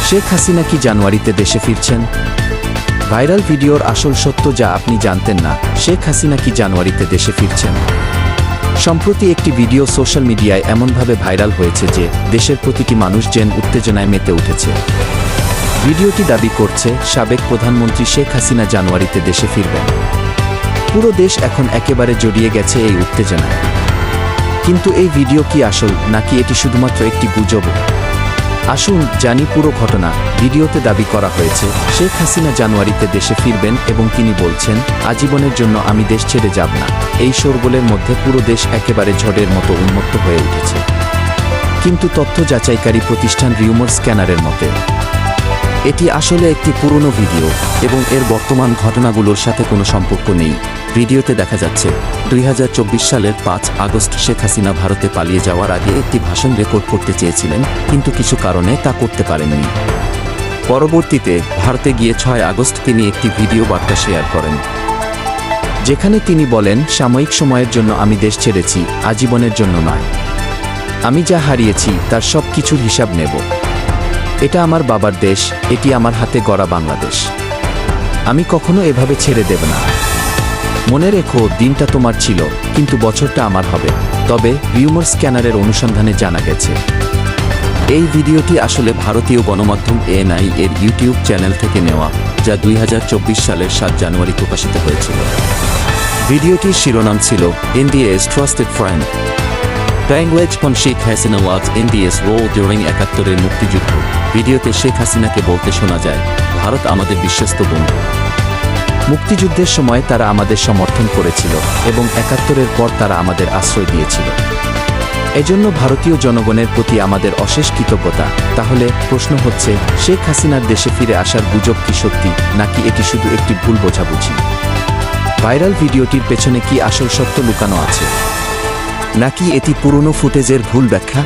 শেখ হাসিনা কি জানুয়ারিতে দেশে ফিরছেন? ভাইরাল ভিডিওর আসল সত্য যা আপনি জানতেন না, শেখ হাসিনা কি জানুয়ারিতে দেশে ফিরছেন? সম্প্রতি একটি ভিডিও সোশ্যাল মিডিয়ায় এমনভাবে ভাইরাল হয়েছে যে দেশের প্রতিটি মানুষ যেন উত্তেজনায় মেতে উঠেছে। ভিডিওটি দাবি করছে সাবেক প্রধানমন্ত্রী শেখ হাসিনা জানুয়ারিতে দেশে ফিরবেন। পুরো দেশ এখন একেবারে জড়িয়ে গেছে এই উত্তেজনায়। কিন্তু এই ভিডিও কি আসল, নাকি এটি শুধুমাত্র একটি গুজব? আসুন জানি পুরো ঘটনা। ভিডিওতে দাবি করা হয়েছে শেখ হাসিনা জানুয়ারিতে দেশে ফিরবেন এবং তিনি বলছেন, আজীবনের জন্য আমি দেশ ছেড়ে যাব না। এই শোরগোলের মধ্যে পুরো দেশ একেবারে ঝড়ের মতো উন্মত্ত হয়ে উঠেছে। কিন্তু তথ্য যাচাইকারী প্রতিষ্ঠান রিউমার স্ক্যানারের মতে এটি আসলে একটি পুরনো ভিডিও এবং এর বর্তমান ঘটনাগুলোর সাথে কোনো সম্পর্ক নেই। ভিডিওতে দেখা যাচ্ছে 2024 সালের 5 আগস্ট শেখ হাসিনা ভারতে পালিয়ে যাওয়ার আগে একটি ভাষণ রেকর্ড করতে চেয়েছিলেন, কিন্তু কিছু কারণে তা করতে পারেননি। পরবর্তীতে ভারতে গিয়ে 6 আগস্ট তিনি একটি ভিডিও বার্তা শেয়ার করেন, যেখানে তিনি বলেন, সাময়িক সময়ের জন্য আমি দেশ ছেড়েছি, আজীবনের জন্য নয়। আমি যা হারিয়েছি তার সব কিছুর হিসাব নেব। এটা আমার বাবার দেশ, এটি আমার হাতে গড়া বাংলাদেশ। আমি কখনো এভাবে ছেড়ে দেব না। মনে রেখো, দিনটা তোমার ছিল, কিন্তু বছরটা আমার হবে। তবে রিউমার স্ক্যানারের অনুসন্ধানে জানা গেছে এই ভিডিওটি আসলে ভারতীয় গণমাধ্যম এএনআই এর ইউটিউব চ্যানেল থেকে নেওয়া, যা 2024 সালের 7 জানুয়ারি প্রকাশিত হয়েছিল। ভিডিওটির শিরোনাম ছিল India's trusted friend, language from Sheikh Hasina was India's role during 71-এর মুক্তিযুদ্ধ। ভিডিওতে শেখ হাসিনাকে বলতে শোনা যায়, ভারত আমাদের বিশ্বস্ত বন্ধু। মুক্তিযুদ্ধের সময় তারা আমাদের সমর্থন করেছিল এবং 71-এর পর তারা আমাদের আশ্রয় দিয়েছিল। এজন্য ভারতীয় জনগণের প্রতি আমাদের অশেষ কৃতজ্ঞতা। তাহলে প্রশ্ন হচ্ছে, শেখ হাসিনার দেশে ফিরে আসার গুজব কি সত্যি, নাকি এটি শুধু একটি ভুল বোঝাবুঝি? ভাইরাল ভিডিওটির পেছনে কি আসল সত্য লুকানো আছে, নাকি এটি পুরনো ফুটেজের ভুল ব্যাখ্যা?